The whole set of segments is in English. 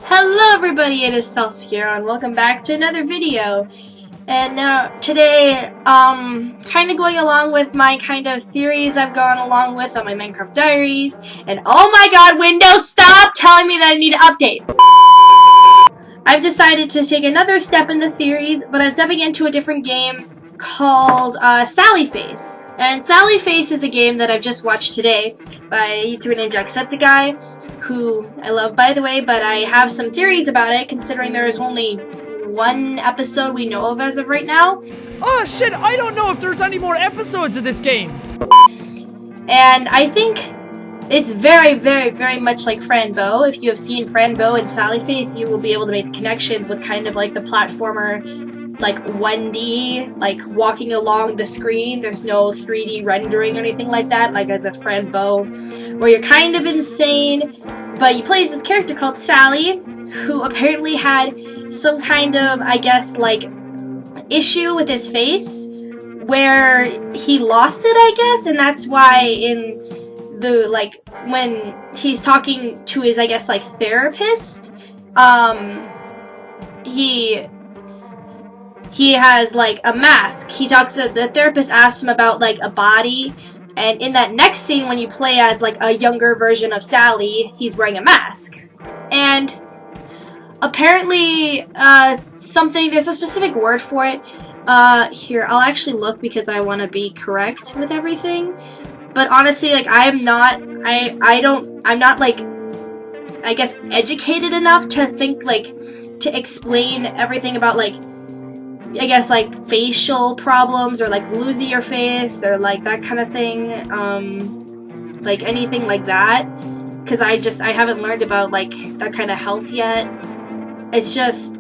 Hello everybody, it is Celsa here and welcome back to another video. And now today, kind of going along with my kind of theories I've gone along with on my Minecraft diaries. And oh my god, Windows, stop telling me that I need to update! I've decided to take another step in the theories, but I'm stepping into a different game called Sally Face. And Sally Face is a game that I've just watched today by a YouTuber named JackSepticEye, who I love, by the way, but I have some theories about it, considering there is only one episode we know of as of right now. Oh shit, I don't know if there's any more episodes of this game! And I think it's very, very, very much like Franbo. If you have seen Franbo and Sally Face, you will be able to make the connections with kind of like the platformer, like 1D, like walking along the screen. There's no 3D rendering or anything like that, like as a Franbo, where you're kind of insane, but you play as this character called Sally, who apparently had some kind of, I guess, like, issue with his face, where he lost it, I guess, and that's why in the, like, when he's talking to his, I guess, like, therapist, he has, like, a mask. He talks to, the therapist asks him about, like, a body, and in that next scene when you play as, like, a younger version of Sally, he's wearing a mask. And apparently, there's a specific word for it. Here, I'll actually look because I want to be correct with everything. But honestly, like, I'm not, like, I guess, educated enough to think, like, to explain everything about, like, I guess, like, facial problems, or, like, losing your face, or, like, that kind of thing, like, anything like that, because I haven't learned about, like, that kind of health yet. It's just,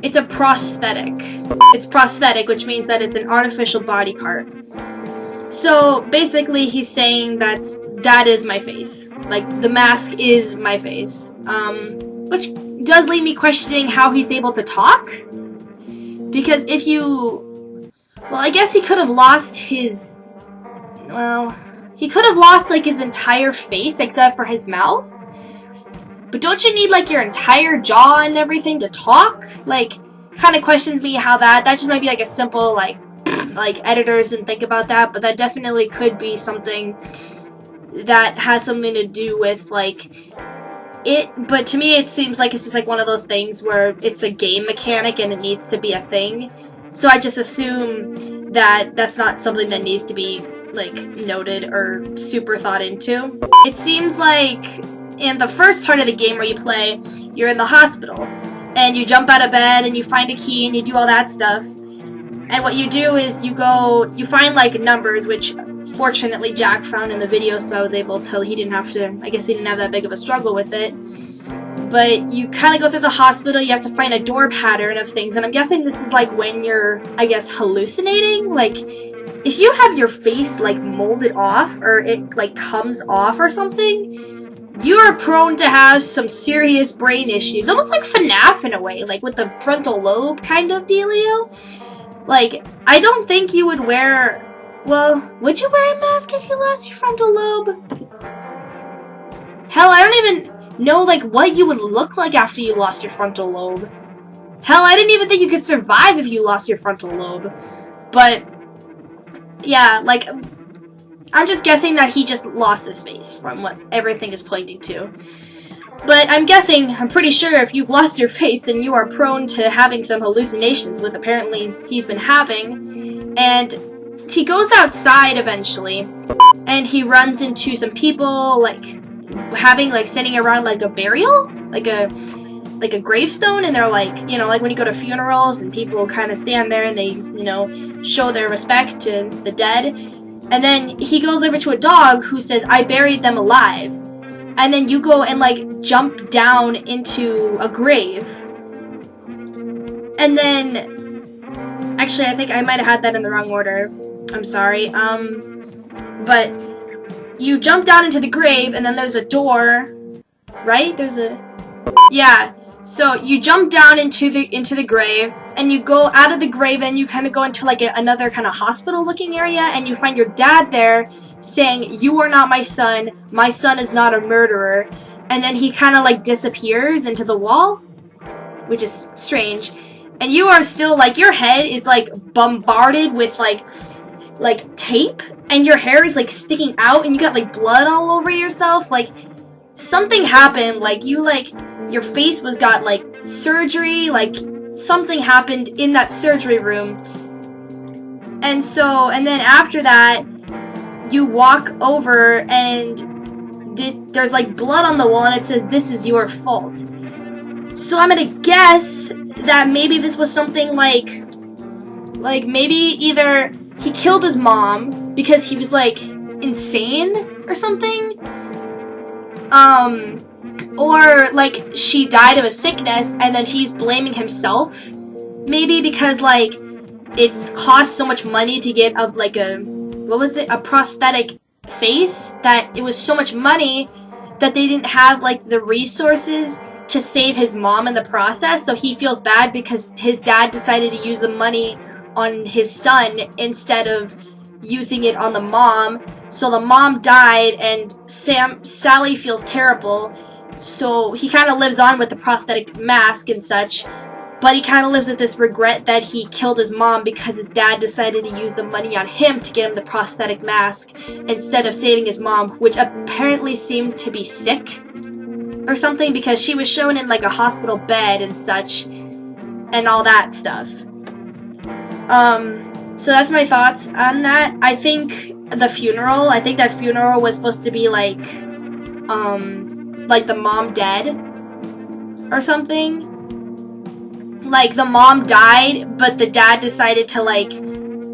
it's a prosthetic. It's prosthetic, which means that it's an artificial body part. So, basically, he's saying that is my face. Like, the mask is my face, which does leave me questioning how he's able to talk, because if you, well, I guess he could have lost his, well, he could have lost, like, his entire face except for his mouth, but don't you need, like, your entire jaw and everything to talk? Like, kind of questions me how that just might be, like, a simple, like, editors didn't think about that, but that definitely could be something that has something to do with, like, but to me it seems like it's just like one of those things where it's a game mechanic and it needs to be a thing. So I just assume that that's not something that needs to be, like, noted or super thought into. It seems like in the first part of the game where you play, you're in the hospital and you jump out of bed and you find a key and you do all that stuff. And what you do is you find, like, numbers, which fortunately Jack found in the video, so I was able to, he didn't have that big of a struggle with it. But you kind of go through the hospital, you have to find a door pattern of things, and I'm guessing this is, like, when you're, I guess, hallucinating. Like, if you have your face, like, molded off, or it, like, comes off or something, you are prone to have some serious brain issues. Almost like FNAF in a way, like, with the frontal lobe kind of dealio. Like, I don't think you would wear, well, would you wear a mask if you lost your frontal lobe? Hell, I don't even know, like, what you would look like after you lost your frontal lobe. Hell, I didn't even think you could survive if you lost your frontal lobe. But, yeah, like, I'm just guessing that he just lost his face from what everything is pointing to. But I'm pretty sure if you've lost your face, then you are prone to having some hallucinations, with apparently he's been having. And he goes outside eventually, and he runs into some people, like, standing around, like, a burial? Like a gravestone, and they're like, you know, like when you go to funerals, and people kind of stand there and they, you know, show their respect to the dead. And then he goes over to a dog who says, "I buried them alive." And then you go and, like, jump down into a grave. And then, actually, I think I might have had that in the wrong order. I'm sorry. But you jump down into the grave, and then there's a door, right? Yeah. So you jump down into the grave, and you go out of the grave, and you kind of go into, like, another kind of hospital-looking area, and you find your dad there saying, "You are not my son is not a murderer." and then he kind of like disappears into the wall, which is strange. And you are still like, your head is like bombarded with like tape, and your hair is like sticking out, and you got like blood all over yourself. Like something happened, like you like your face was got like surgery, like something happened in that surgery room. And then after that you walk over and there's like blood on the wall, and it says, "This is your fault." So I'm gonna guess that maybe this was something like maybe either he killed his mom because he was like insane or something, or like she died of a sickness and then he's blaming himself, maybe because like it's cost so much money to get a prosthetic face, that it was so much money that they didn't have like the resources to save his mom in the process. So he feels bad because his dad decided to use the money on his son instead of using it on the mom. So the mom died, and Sally feels terrible. So he kind of lives on with the prosthetic mask and such, but he kind of lives with this regret that he killed his mom because his dad decided to use the money on him to get him the prosthetic mask instead of saving his mom, which apparently seemed to be sick or something, because she was shown in like a hospital bed and such and all that stuff. So that's my thoughts on that. I think that funeral was supposed to be like the mom dead or something. Like the mom died, but the dad decided to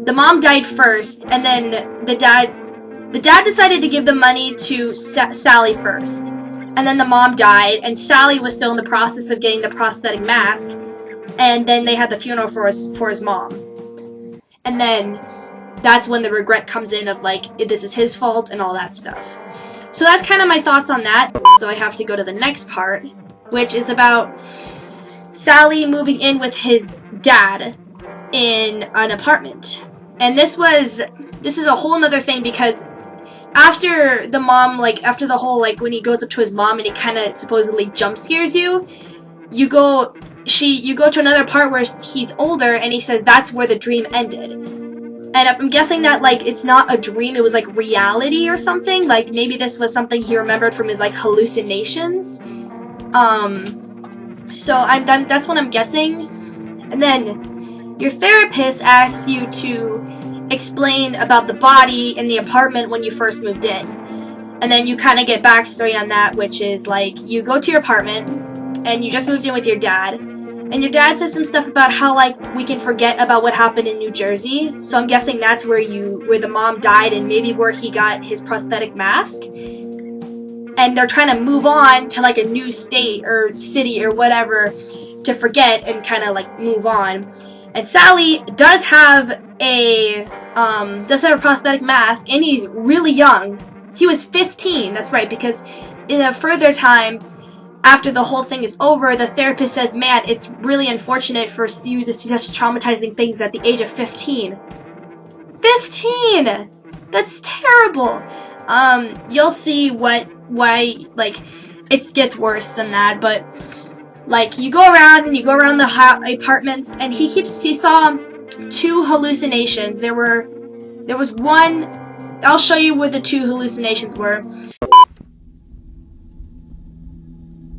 the mom died first, and then the dad decided to give the money to Sally first. And then the mom died, and Sally was still in the process of getting the prosthetic mask, and then they had the funeral for his mom. And then that's when the regret comes in of like, this is his fault and all that stuff. So that's kind of my thoughts on that. So I have to go to the next part, which is about Sally moving in with his dad in an apartment. And this is a whole nother thing, because after the mom, after the whole, when he goes up to his mom and he kind of supposedly jump scares you, you go to another part where he's older and he says that's where the dream ended. And I'm guessing that, it's not a dream, it was, reality or something. Maybe this was something he remembered from his, hallucinations. So that's what I'm guessing. And then your therapist asks you to explain about the body in the apartment when you first moved in. And then you kind of get backstory on that, which is, you go to your apartment and you just moved in with your dad. And your dad says some stuff about how, we can forget about what happened in New Jersey. So I'm guessing that's where the mom died and maybe where he got his prosthetic mask. And they're trying to move on to, a new state or city or whatever to forget and kind of, move on. And Sally does have a prosthetic mask, and he's really young. He was 15, that's right, because in a further time, after the whole thing is over, the therapist says, man, it's really unfortunate for you to see such traumatizing things at the age of 15. 15! That's terrible! You'll see why, it gets worse than that, but, you go around the apartments, and he saw 2 hallucinations. There was one, I'll show you where the 2 hallucinations were.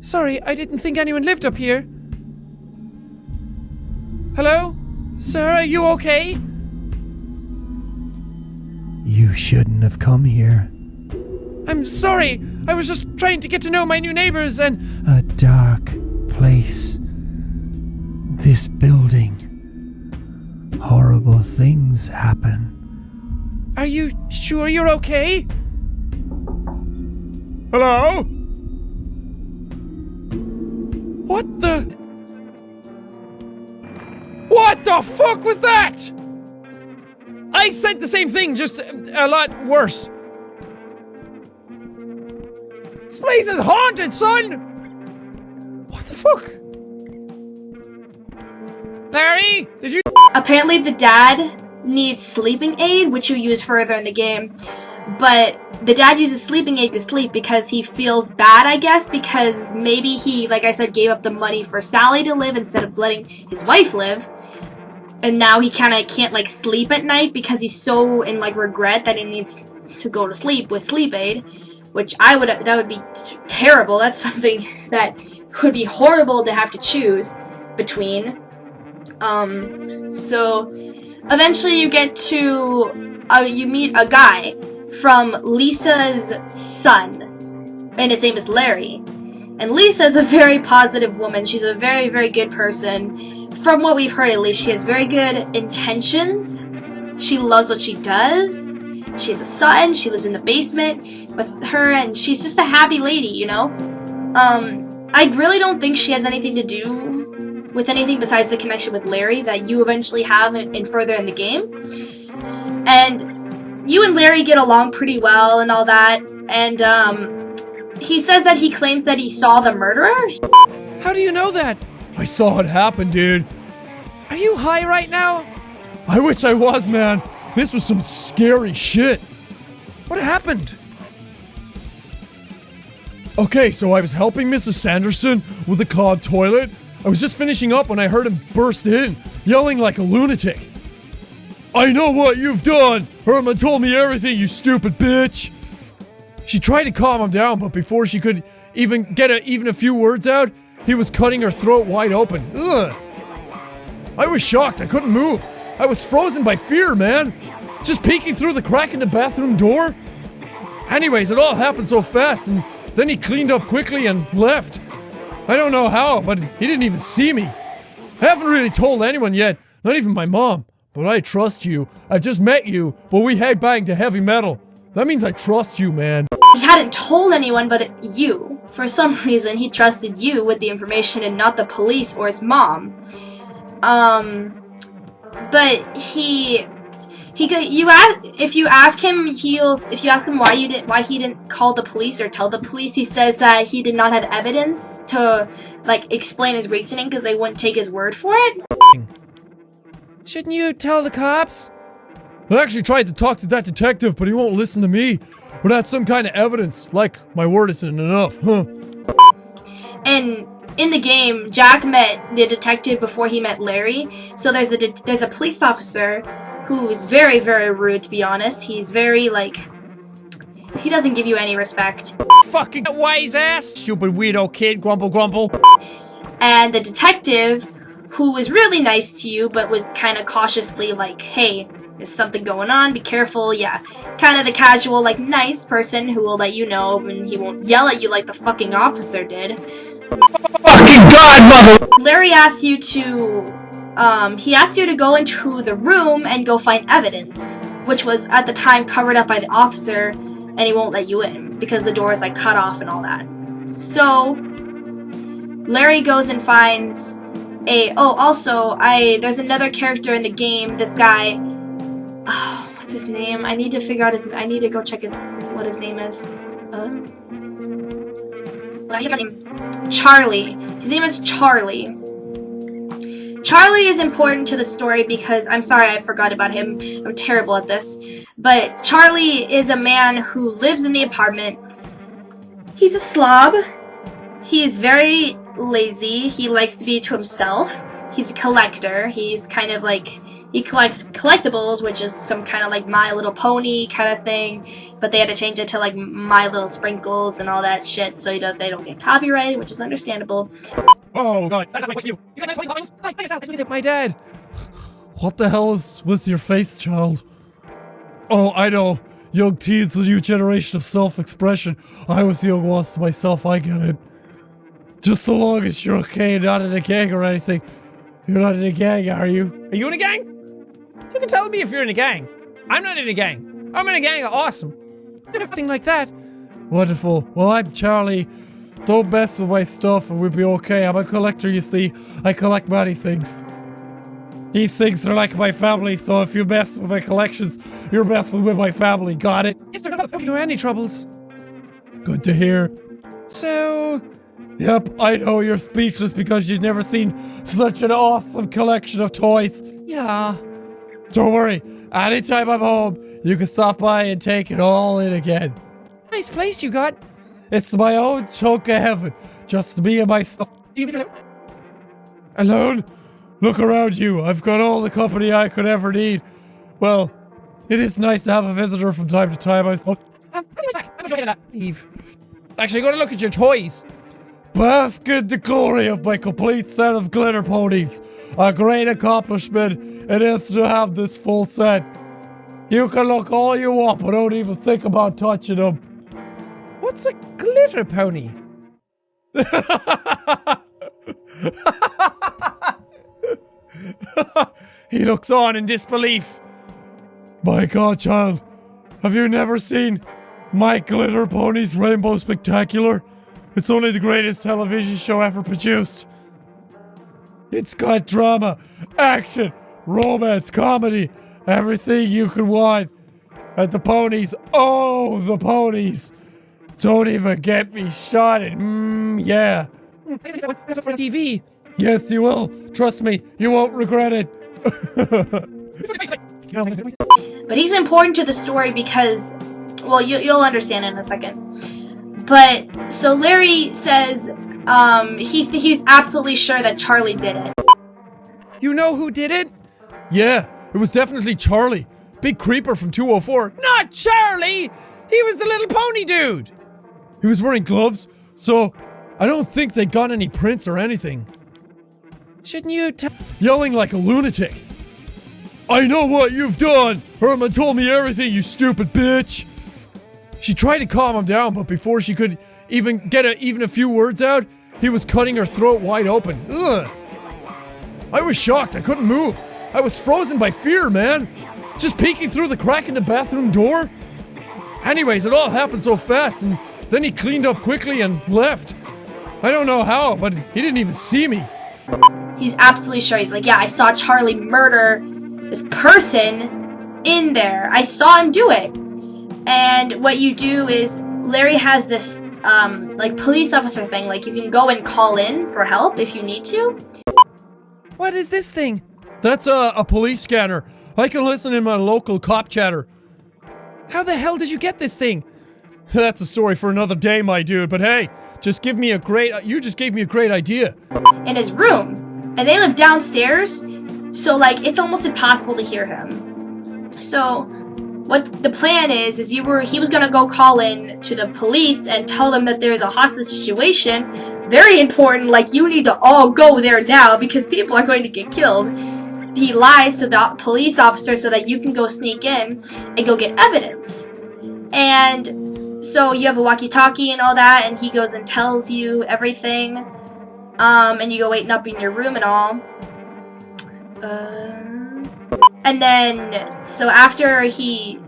Sorry, I didn't think anyone lived up here. Hello? Sir, are you okay? You shouldn't have come here. I'm sorry. I was just trying to get to know my new neighbors and... A dark place. This building. Horrible things happen. Are you sure you're okay? Hello? What the fuck was that? I said the same thing, just a lot worse. This place is haunted, son! What the fuck? Larry, did you... Apparently the dad needs sleeping aid, which you use further in the game. But the dad uses sleeping aid to sleep because he feels bad, I guess, because maybe he, like I said, gave up the money for Sally to live instead of letting his wife live. And now he kind of can't, like, sleep at night because he's so in, like, regret that he needs to go to sleep with sleep aid. Which that would be terrible. That's something that would be horrible to have to choose between. So eventually you get to, you meet a guy from Lisa's son, and his name is Larry. And Lisa's a very positive woman. She's a very, very good person. From what we've heard, at least, she has very good intentions. She loves what she does. She has a son. She lives in the basement with her, and she's just a happy lady, you know? I really don't think she has anything to do with anything besides the connection with Larry that you eventually have in further in the game. And you and Larry get along pretty well and all that, and he says that he claims that he saw the murderer. How do you know that? I saw it happen, dude. Are you high right now? I wish I was, man. This was some scary shit. What happened? Okay, so I was helping Mrs. Sanderson with the clogged toilet. I was just finishing up when I heard him burst in, yelling like a lunatic. I know what you've done! Herman told me everything, you stupid bitch! She tried to calm him down, but before she could even get even a few words out, he was cutting her throat wide open. Ugh. I was shocked, I couldn't move. I was frozen by fear, man. Just peeking through the crack in the bathroom door. Anyways, it all happened so fast, and then he cleaned up quickly and left. I don't know how, but he didn't even see me. I haven't really told anyone yet, not even my mom. But I trust you. I've just met you, but we headbanged to heavy metal. That means I trust you, man. He hadn't told anyone but you. For some reason, he trusted you with the information and not the police or his mom. But if you ask him why he didn't call the police or tell the police, he says that he did not have evidence to, like, explain his reasoning because they wouldn't take his word for it. Shouldn't you tell the cops? I actually tried to talk to that detective, but he won't listen to me. Without some kind of evidence, like my word isn't enough, huh? And in the game, Jack met the detective before he met Larry. So there's a police officer who is very, very rude, to be honest. He's very, like, he doesn't give you any respect. Fucking wise ass! Stupid weirdo kid, grumble grumble. And the detective, who was really nice to you, but was kind of cautiously like, hey, there's something going on, be careful, yeah. Kind of the casual, like, nice person who will let you know, and he won't yell at you like the fucking officer did. Fucking godmother! Larry asked you to, he asked you to go into the room and go find evidence, which was, at the time, covered up by the officer, and he won't let you in, because the door is, like, cut off and all that. So, Larry goes and finds there's another character in the game, this guy, what's his name? I need to figure out I need to go check what his name is. Charlie. His name is Charlie. Charlie is important to the story because, I'm sorry I forgot about him, I'm terrible at this, but Charlie is a man who lives in the apartment. He's a slob. He is very lazy. He likes to be to himself. He's a collector. He's kind of like, he collects collectibles, which is some kind of like My Little Pony kind of thing, but they had to change it to like My Little Sprinkles and all that shit so they don't get copyrighted, which is understandable. Oh god, that's not you. My dad. What the hell is with your face, child? Oh, I know. Young teens, the new generation of self-expression. I was young once myself, I get it. Just so long as you're okay, not in a gang or anything. You're not in a gang, are you? Are you in a gang? You can tell me if you're in a gang. I'm not in a gang. I'm in a gang of awesome. Nothing like that. Wonderful. Well, I'm Charlie. Don't mess with my stuff and we'll be okay. I'm a collector, you see. I collect many things. These things are like my family, so if you mess with my collections, you're messing with my family. Got it? Yes, sir. Don't you have any troubles? Good to hear. So... Yep, I know you're speechless because you've never seen such an awesome collection of toys. Yeah. Don't worry, anytime I'm home, you can stop by and take it all in again. nice place you got. It's my own chunk of heaven, just me and my stuff. Alone? Look around you. I've got all the company I could ever need. Well, it is nice to have a visitor from time to time, I suppose. Eve. Actually, go to look at your toys. Bask in the glory of my complete set of glitter ponies. A great accomplishment it is to have this full set. You can look all you want, but don't even think about touching them. What's a glitter pony? He looks on in disbelief. My God, child, have you never seen My Glitter Pony's Rainbow Spectacular? It's only the greatest television show ever produced. It's got drama, action, romance, comedy, everything you could want. And the ponies, oh, the ponies. Don't even get me started. Yeah. For TV. Yes, you will. Trust me, you won't regret it. But he's important to the story because, well, you'll understand in a second. But, so Larry says, he's absolutely sure that Charlie did it. You know who did it? Yeah, it was definitely Charlie. Big creeper from 204. Not Charlie! He was the little pony dude! He was wearing gloves, so I don't think they got any prints or anything. Shouldn't you yelling like a lunatic? I know what you've done! Herman told me everything, you stupid bitch! She tried to calm him down, but before she could even get even a few words out, he was cutting her throat wide open. Ugh. I was shocked, I couldn't move. I was frozen by fear, man. Just peeking through the crack in the bathroom door. Anyways, it all happened so fast, and then he cleaned up quickly and left. I don't know how, but he didn't even see me. He's absolutely sure. He's like, yeah, I saw Charlie murder this person in there. I saw him do it. And what you do is, Larry has this, like, police officer thing. Like, you can go and call in for help if you need to. What is this thing? That's a police scanner. I can listen in my local cop chatter. How the hell did you get this thing? That's a story for another day, my dude. But hey, you just gave me a great idea. In his room. And they live downstairs. So, like, it's almost impossible to hear him. So, what the plan is he was gonna go call in to the police and tell them that there's a hostage situation. Very important, like, you need to all go there now because people are going to get killed. He lies to the police officer so that you can go sneak in and go get evidence. And so you have a walkie-talkie and all that, and he goes and tells you everything. And you go waiting up in your room and all. And then, so after he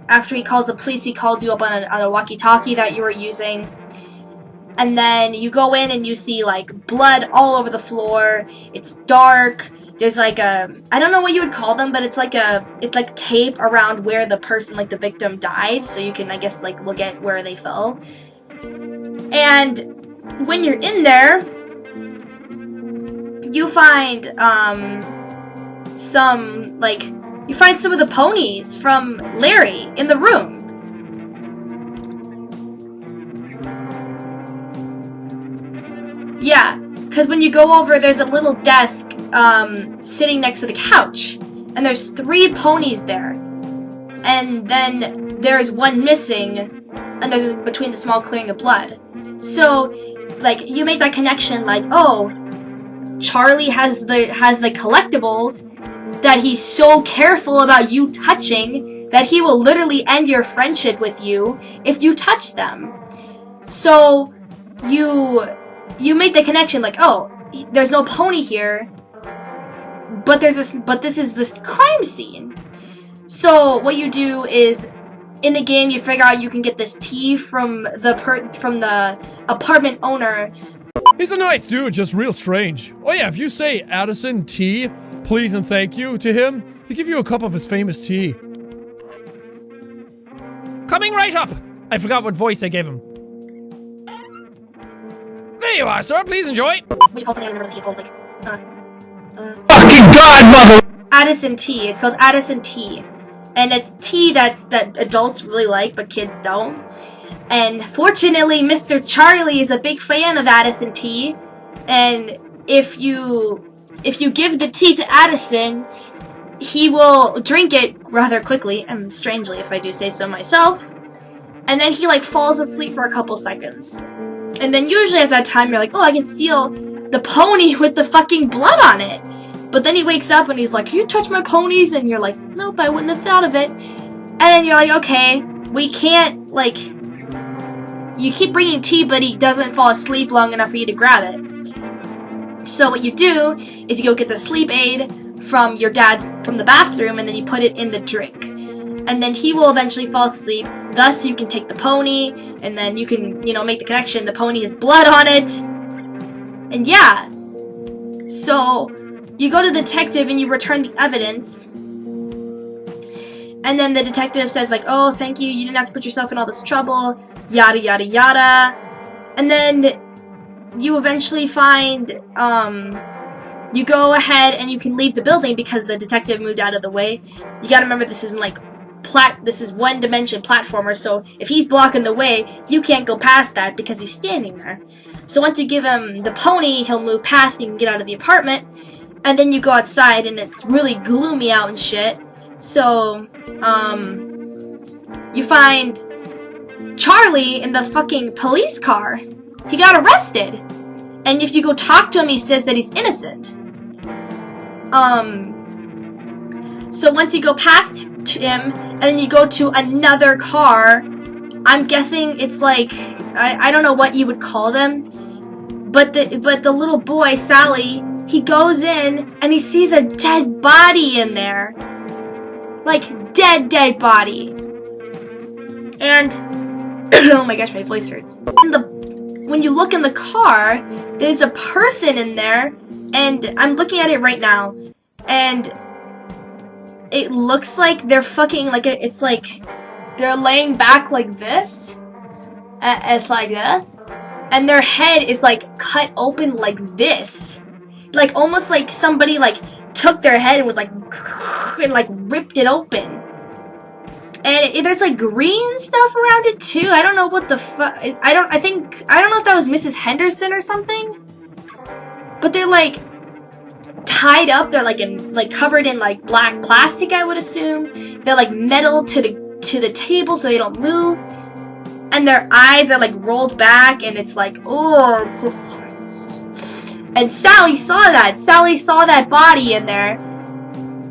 calls the police, he calls you up on a walkie-talkie that you were using. And then you go in and you see, like, blood all over the floor. It's dark. There's like I don't know what you would call them, but it's like tape around where the person, like the victim, died. So you can, I guess, like, look at where they fell. And when you're in there, you find, you find some of the ponies from Larry in the room. Yeah, because when you go over, there's a little desk sitting next to the couch, and there's 3 ponies there, and then there's one missing, and there's between the small clearing of blood. So, like, you make that connection, like, oh, Charlie has the collectibles that he's so careful about you touching that he will literally end your friendship with you if you touch them. So you make the connection, like, oh, there's no pony here, but this is this crime scene. So what you do is, in the game, you figure out you can get this tea from the apartment owner. He's a nice dude, just real strange. Oh yeah, if you say Addison Tea, please and thank you to him, he'll give you a cup of his famous tea. Coming right up! I forgot what voice I gave him. There you are, sir. Please enjoy. Which called something I remember the tea is called, like, Fucking God, mother! Addison tea. It's called Addison tea. And it's tea that adults really like, but kids don't. And fortunately, Mr. Charlie is a big fan of Addison tea. And if you give the tea to Addison, he will drink it rather quickly, and strangely, if I do say so myself. And then he like falls asleep for a couple seconds. And then usually at that time, you're like, oh, I can steal the pony with the fucking blood on it. But then he wakes up and he's like, can you touch my ponies? And you're like, nope, I wouldn't have thought of it. And then you're like, okay, we can't, like, you keep bringing tea, but he doesn't fall asleep long enough for you to grab it. So what you do is you go get the sleep aid from your dad's, from the bathroom, and then you put it in the drink. And then he will eventually fall asleep. Thus, you can take the pony, and then you can, you know, make the connection. The pony has blood on it. And yeah. So, you go to the detective and you return the evidence. And then the detective says, like, oh, thank you. You didn't have to put yourself in all this trouble. Yada, yada, yada. And then you eventually find, you go ahead and you can leave the building because the detective moved out of the way. You gotta remember this isn't like this is one-dimension platformer, so if he's blocking the way, you can't go past that because he's standing there. So once you give him the pony, he'll move past and you can get out of the apartment. And then you go outside and it's really gloomy out and shit. So, you find Charlie in the fucking police car. He got arrested. And if you go talk to him, he says that he's innocent. So once you go past to him, and then you go to another car, I'm guessing it's like, I don't know what you would call them, but the little boy, Sally, he goes in, and he sees a dead body in there. Like, dead body. And, oh my gosh, my voice hurts. When you look in the car, there's a person in there, and I'm looking at it right now, and it looks like they're fucking, like, it's like, they're laying back like this, it's like this, and their head is, like, cut open like this. Like, almost like somebody, like, took their head and was, like, and, like, ripped it open. And there's, like, green stuff around it, too. I don't know what the fuck is. I don't know if that was Mrs. Henderson or something. But they're, like, tied up. They're, like, covered in, like, black plastic, I would assume. They're, like, metal to the table so they don't move. And their eyes are, like, rolled back. And it's, like, oh, it's just... And Sally saw that. Sally saw that body in there.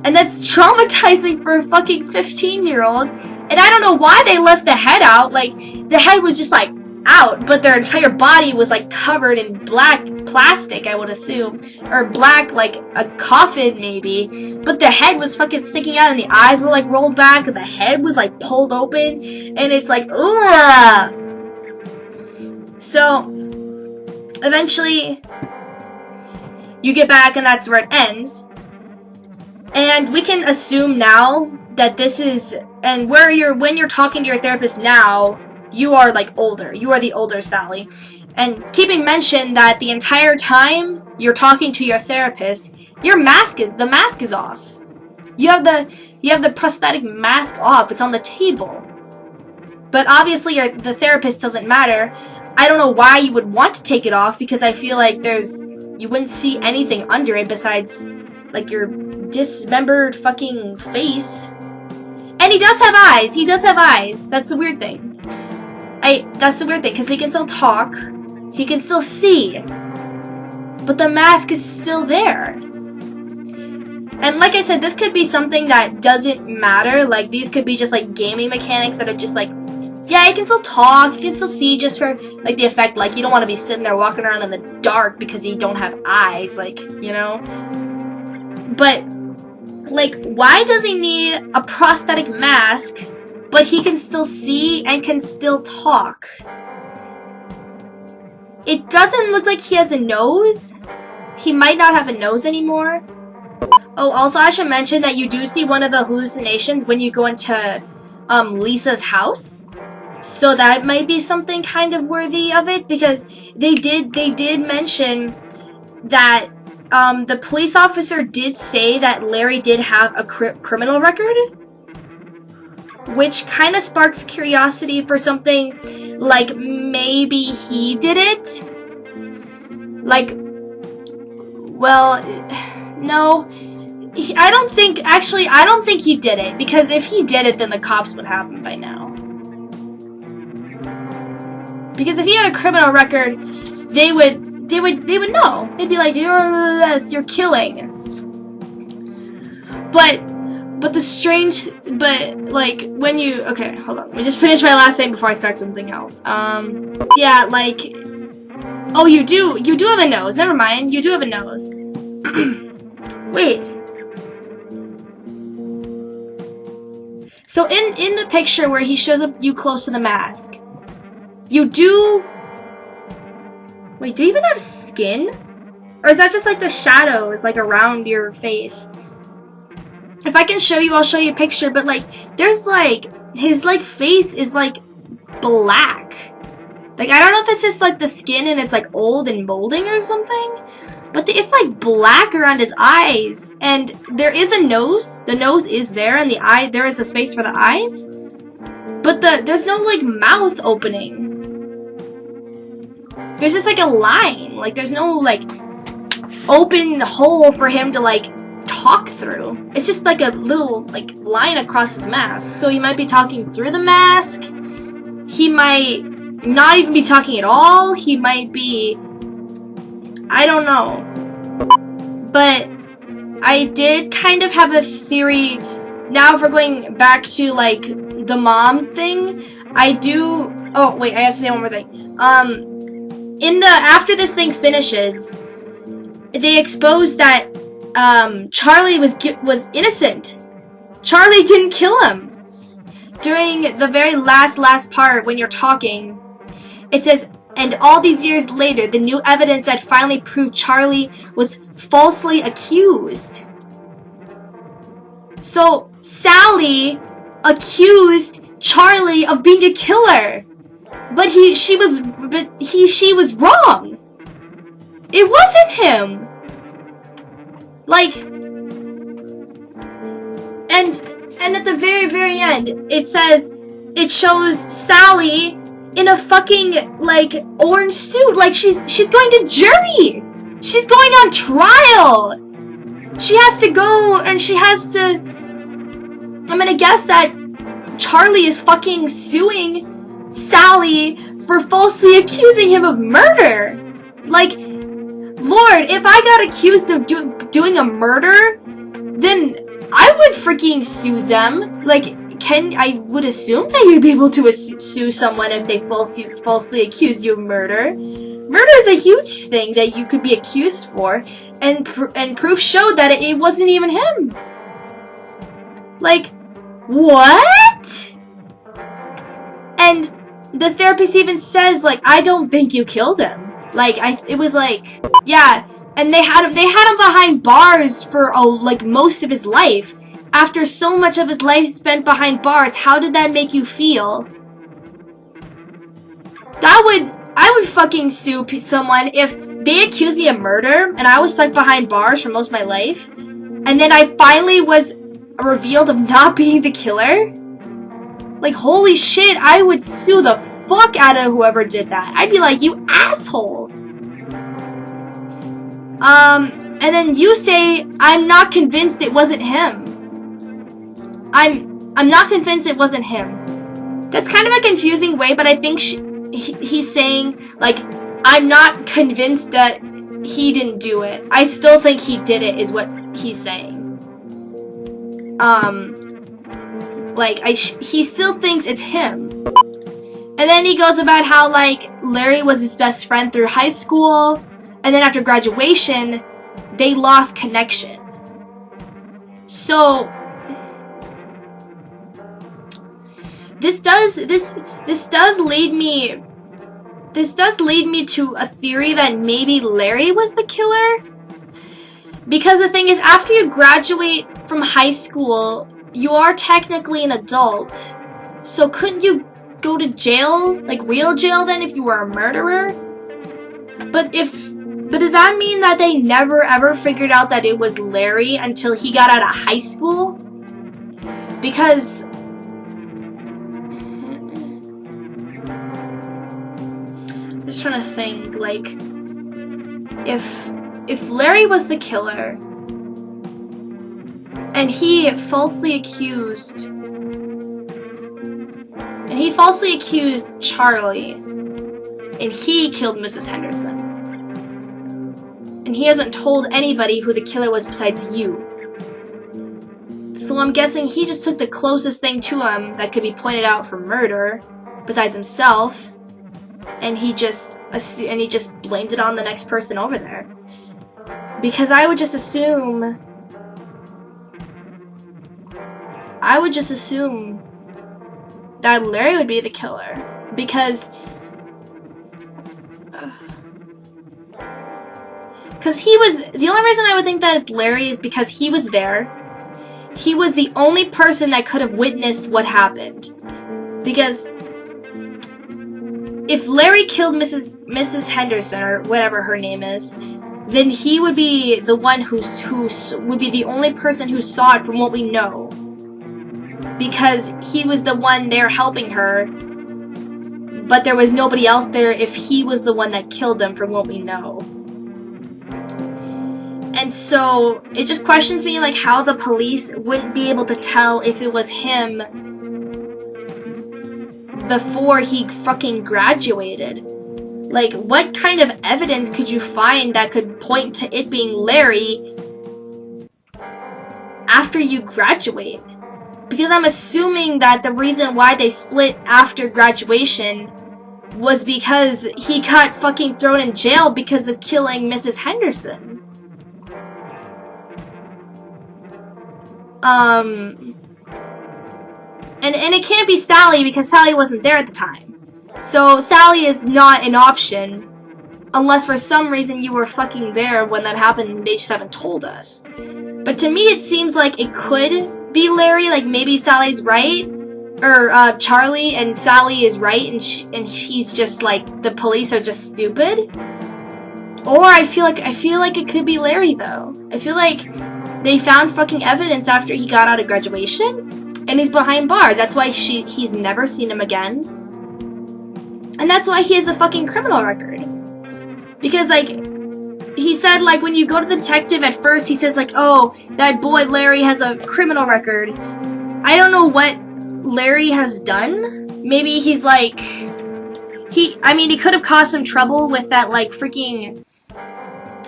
And that's traumatizing for a fucking 15-year-old. And I don't know why they left the head out. Like, the head was just, like, out. But their entire body was, like, covered in black plastic, I would assume. Or black, like, a coffin, maybe. But the head was fucking sticking out. And the eyes were, like, rolled back. And the head was, like, pulled open. And it's, like, ugh. So, eventually, you get back, and that's where it ends. And we can assume now that this is, and when you're talking to your therapist now, you are like older. You are the older Sally. And keeping mention that the entire time you're talking to your therapist, the mask is off. You have the prosthetic mask off. It's on the table. But obviously the therapist doesn't matter. I don't know why you would want to take it off because I feel like you wouldn't see anything under it besides like your dismembered fucking face. And he does have eyes. He does have eyes. That's the weird thing. That's the weird thing, because he can still talk. He can still see. But the mask is still there. And like I said, this could be something that doesn't matter. Like, these could be just, like, gaming mechanics that are just, like, yeah, he can still talk. He can still see just for, like, the effect. Like, you don't want to be sitting there walking around in the dark because you don't have eyes. Like, you know? But, like, why does he need a prosthetic mask, but he can still see and can still talk? It doesn't look like he has a nose. He might not have a nose anymore. Oh, also I should mention that you do see one of the hallucinations when you go into Lisa's house. So that might be something kind of worthy of it, because they did mention that the police officer did say that Larry did have a criminal record. which kind of sparks curiosity for something like maybe he did it. Like, well, no, I don't think he did it, because if he did it, then the cops would have him by now. Because if he had a criminal record, they would know. They'd be like, you're killing. But like, when you, okay, hold on. Let me just finish my last thing before I start something else. Yeah, like, oh, you do have a nose. Never mind, you do have a nose. Wait. So in the picture where he shows up you close to the mask, you do... Wait, do you even have skin? Or is that just like the shadows, like around your face? If I can show you, I'll show you a picture, but like, there's like, his like face is like black. Like, I don't know if it's just like the skin and it's like old and molding or something, but it's like black around his eyes. And there is a nose. The nose is there, and the eye, there is a space for the eyes. But there's no like mouth opening. There's just like a line. Like, there's no like open hole for him to like talk through. It's just like a little like line across his mask. So he might be talking through the mask. He might not even be talking at all. He might be, I don't know. But I did kind of have a theory. Now if we're going back to like the mom thing, I do, oh wait, I have to say one more thing. After this thing finishes, they expose that Charlie was innocent. Charlie didn't kill him. During the very last part, when you're talking, it says, and all these years later, the new evidence that finally proved Charlie was falsely accused. So Sally accused Charlie of being a killer, but she was wrong. It wasn't him. Like, and at the very end, it says, it shows Sally in a fucking like orange suit, like she's going to jury. She's going on trial. She has to go, and she has to, I'm gonna guess that Charlie is fucking suing Sally for falsely accusing him of murder. Like, Lord, if I got accused of doing a murder, then I would freaking sue them. Like, I would assume that you'd be able to sue someone if they falsely accused you of murder. Murder is a huge thing that you could be accused for, and proof showed that it wasn't even him. Like, what? And the therapist even says, like, I don't think you killed him. Like, it was like, yeah, and they had him behind bars for like most of his life. After so much of his life spent behind bars, how did that make you feel? I would fucking sue someone if they accused me of murder and I was stuck behind bars for most of my life, and then I finally was revealed of not being the killer. Like, holy shit, I would sue the fuck out of whoever did that. I'd be like, you asshole. And then you say, I'm not convinced it wasn't him. I'm not convinced it wasn't him. That's kind of a confusing way, but I think he's saying, like, I'm not convinced that he didn't do it. I still think he did it, is what he's saying. Like, he still thinks it's him. And then he goes about how, like, Larry was his best friend through high school, and then after graduation, they lost connection. So this does lead me to a theory that maybe Larry was the killer. Because the thing is, after you graduate from high school, you are technically an adult. So couldn't you go to jail, like real jail then, if you were a murderer? But does that mean that they never ever figured out that it was Larry until he got out of high school? Because just trying to think, like, if Larry was the killer, and he falsely accused Charlie, and he killed Mrs. Henderson, and he hasn't told anybody who the killer was besides you. So I'm guessing he just took the closest thing to him that could be pointed out for murder, besides himself, and he just blamed it on the next person over there. Because I would just assume that Larry would be the killer, because he was, the only reason I would think that it's Larry is because he was there. He was the only person that could have witnessed what happened. Because if Larry killed Mrs. Henderson, or whatever her name is, then he would be the one who would be the only person who saw it from what we know. Because he was the one there helping her, but there was nobody else there if he was the one that killed them from what we know. And so it just questions me, like, how the police wouldn't be able to tell if it was him before he fucking graduated. Like, what kind of evidence could you find that could point to it being Larry after you graduate? Because I'm assuming that the reason why they split after graduation was because he got fucking thrown in jail because of killing Mrs. Henderson. And it can't be Sally because Sally wasn't there at the time. So Sally is not an option unless for some reason you were fucking there when that happened and they just haven't told us. But to me it seems like it could be Larry, like maybe Sally's right, or Charlie and Sally is right and he's just like, the police are just stupid. Or I feel like it could be Larry though. I feel like they found fucking evidence after he got out of graduation, and he's behind bars. That's why he's never seen him again. And that's why he has a fucking criminal record. Because, like, he said, like, when you go to the detective at first, he says, like, oh, that boy Larry has a criminal record. I don't know what Larry has done. Maybe he's, like, he could have caused some trouble with that, like, freaking,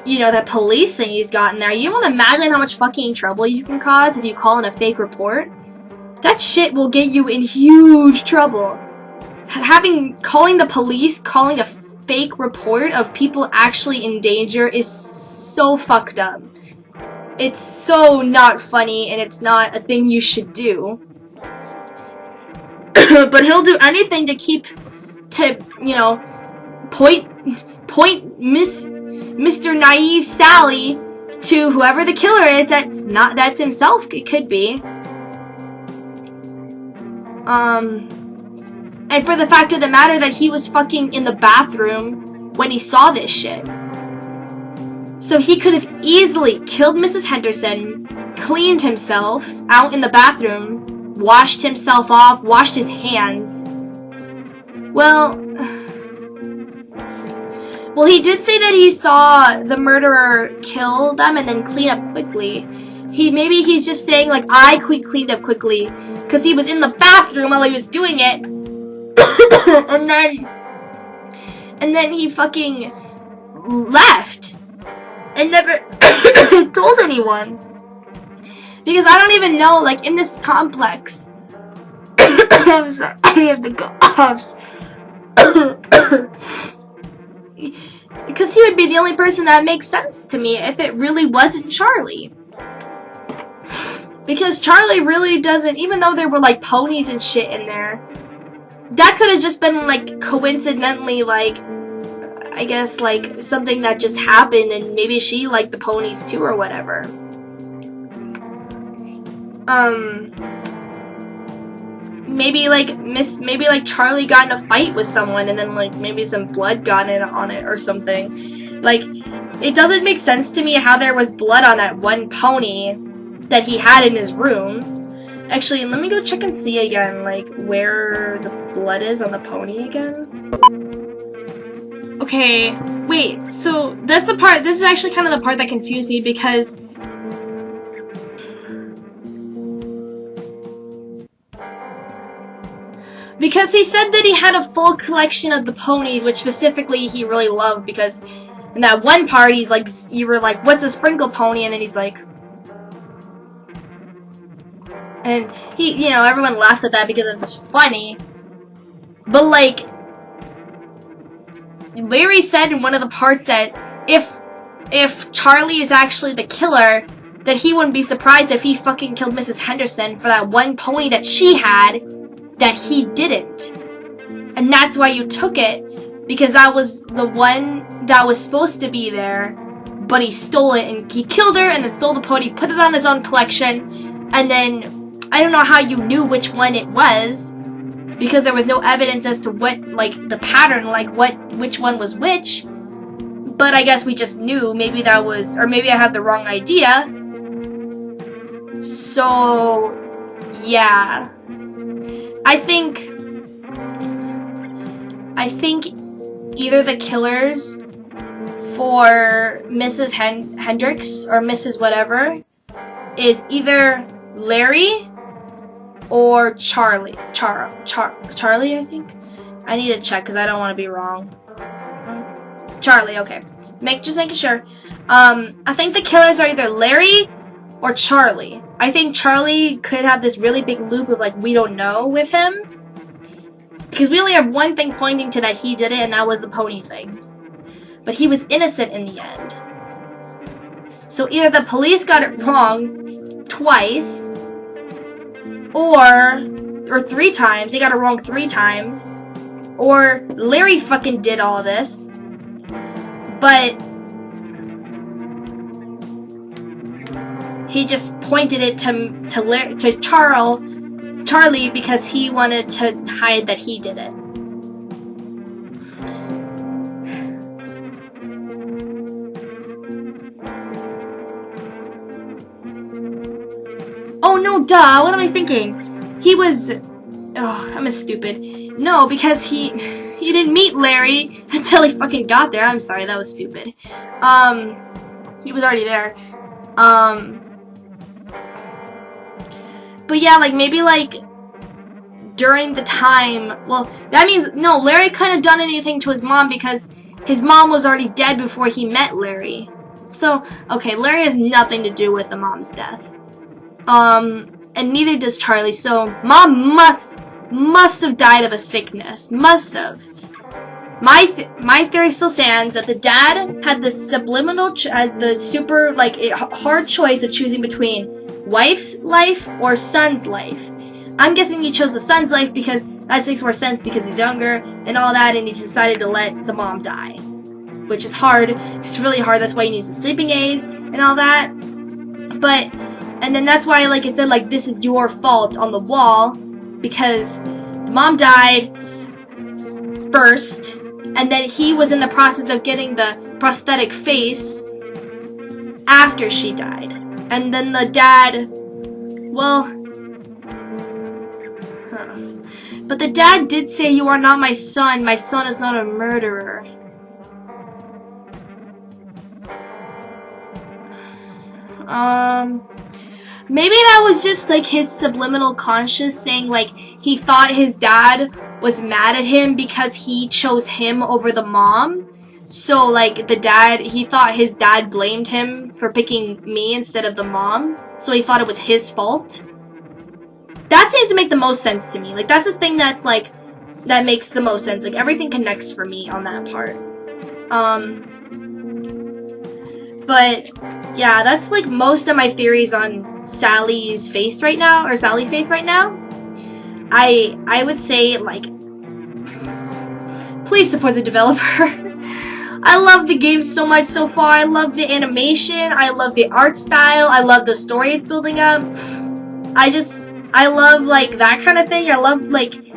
you know, that police thing he's gotten there. You want to imagine how much fucking trouble you can cause if you call in a fake report? That shit will get you in huge trouble. Calling the police, calling a fake report of people actually in danger is so fucked up. It's so not funny, and it's not a thing you should do. But he'll do anything to you know, point Mr. Naive Sally to whoever the killer is. That's himself. It could be. And for the fact of the matter that he was fucking in the bathroom when he saw this shit. So he could have easily killed Mrs. Henderson, cleaned himself out in the bathroom, washed himself off, washed his hands. Well, he did say that he saw the murderer kill them and then clean up quickly. Maybe he's just saying, like, I cleaned up quickly because he was in the bathroom while he was doing it. and then he fucking left and never told anyone. Because I don't even know, like, in this complex. I'm sorry, I have the coughs. Because he would be the only person that makes sense to me if it really wasn't Charlie. Because Charlie really doesn't, even though there were, like, ponies and shit in there, that could have just been, like, coincidentally, like, I guess, like, something that just happened, and maybe she liked the ponies too, or whatever. Maybe like Charlie got in a fight with someone, and then, like, maybe some blood got on it or something. Like, it doesn't make sense to me how there was blood on that one pony that he had in his room. Actually, let me go check and see again, like, where the blood is on the pony again. Okay, wait, so that's the part, this is actually kind of the part that confused me because he said that he had a full collection of the ponies, which specifically he really loved because in that one part he's like, you were like, what's a sprinkle pony? And then he's like, and he, you know, everyone laughs at that because it's funny, but like, Larry said in one of the parts that if Charlie is actually the killer, that he wouldn't be surprised if he fucking killed Mrs. Henderson for that one pony that she had that he didn't. And that's why you took it, because that was the one that was supposed to be there, but he stole it and he killed her and then stole the pony, put it on his own collection, and then I don't know how you knew which one it was, because there was no evidence as to what, like, the pattern, like, which one was which. But I guess we just knew. Maybe that was, or maybe I have the wrong idea. So, yeah. I think either the killers for Mrs. Hendricks or Mrs. whatever is either Larry or Charlie. Charlie, I think? I need to check because I don't want to be wrong. Charlie, okay. Just making sure. I think the killers are either Larry or Charlie. I think Charlie could have this really big loop of like, we don't know with him. Because we only have one thing pointing to that he did it, and that was the pony thing. But he was innocent in the end. So either the police got it wrong twice, or 3 times. They got it wrong 3 times. Or Larry fucking did all this. But he just pointed it to Charlie because he wanted to hide that he did it. Oh no, duh, what am I thinking? He was... Oh, I'm a stupid. No, because he didn't meet Larry until he fucking got there. I'm sorry, that was stupid. He was already there. But yeah, like, maybe, like, during the time... Well, that means... No, Larry couldn't have done anything to his mom because his mom was already dead before he met Larry. So, okay, Larry has nothing to do with the mom's death. And neither does Charlie, so mom must have died of a sickness. Must have. My theory still stands that the dad had the subliminal, the super, like, hard choice of choosing between wife's life or son's life. I'm guessing he chose the son's life because that makes more sense because he's younger and all that, and he decided to let the mom die. Which is hard. It's really hard. That's why he needs a sleeping aid and all that. But... And then that's why, like I said, like, this is your fault on the wall, because the mom died first, and then he was in the process of getting the prosthetic face after she died. And then the dad, well, but the dad did say, "You are not my son is not a murderer." Maybe that was just, like, his subliminal conscious saying, like, he thought his dad was mad at him because he chose him over the mom. So, like, he thought his dad blamed him for picking me instead of the mom. So he thought it was his fault. That seems to make the most sense to me. Like, that's the thing that's, like, that makes the most sense. Like, everything connects for me on that part. But, yeah, that's, like, most of my theories on Sally's face right now, or Sally face right now. I would say, like, please support the developer. I love the game so much so far. I love the animation. I love the art style. I love the story it's building up. I love, like, that kind of thing. I love, like,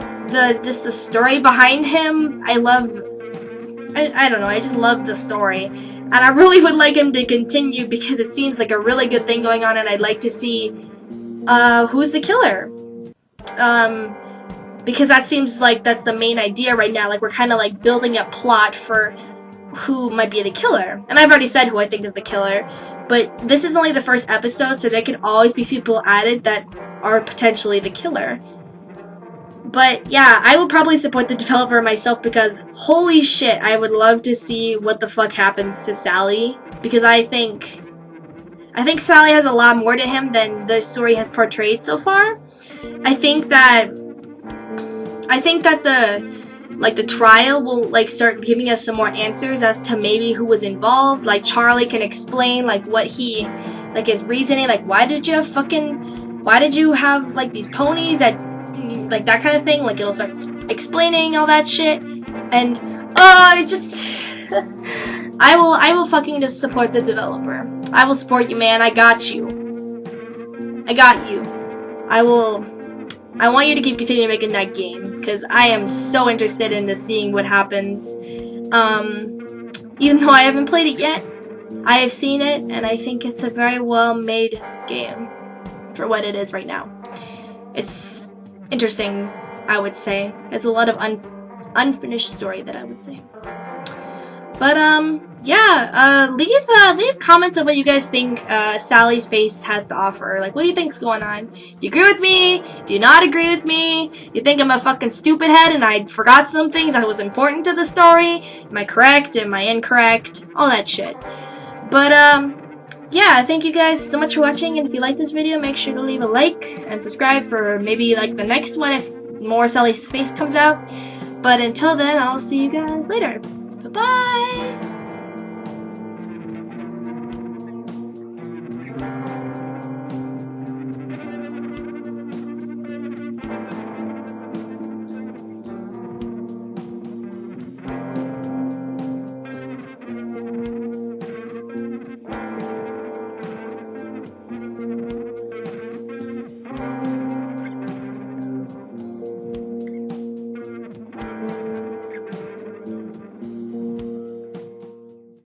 just the story behind him. I don't know, I just love the story. And I really would like him to continue because it seems like a really good thing going on, and I'd like to see who's the killer. Because that seems like that's the main idea right now. Like, we're kind of like building a plot for who might be the killer. And I've already said who I think is the killer, but this is only the first episode, so there could always be people added that are potentially the killer. But yeah, I will probably support the developer myself because holy shit, I would love to see what the fuck happens to Sally, because I think Sally has a lot more to him than the story has portrayed so far. I think that the trial will like start giving us some more answers as to maybe who was involved. Like Charlie can explain like what he, like his reasoning, like why did you have like these ponies, that like that kind of thing. Like it'll start explaining all that shit, and I just I will fucking just support the developer. I will support you, man. I got you. I want you to keep continuing making that game, because I am so interested into seeing what happens. Even though I haven't played it yet, I have seen it, and I think it's a very well made game for what it is right now. It's interesting, I would say. It's a lot of unfinished story that I would say. But yeah, leave comments of what you guys think Sally's face has to offer. Like, what do you think's going on? Do you agree with me? Do you not agree with me? You think I'm a fucking stupid head and I forgot something that was important to the story? Am I correct? Am I incorrect? All that shit. But yeah, thank you guys so much for watching, and if you like this video, make sure to leave a like and subscribe for maybe like the next one if more Sally's face comes out. But until then, I'll see you guys later. Bye-bye!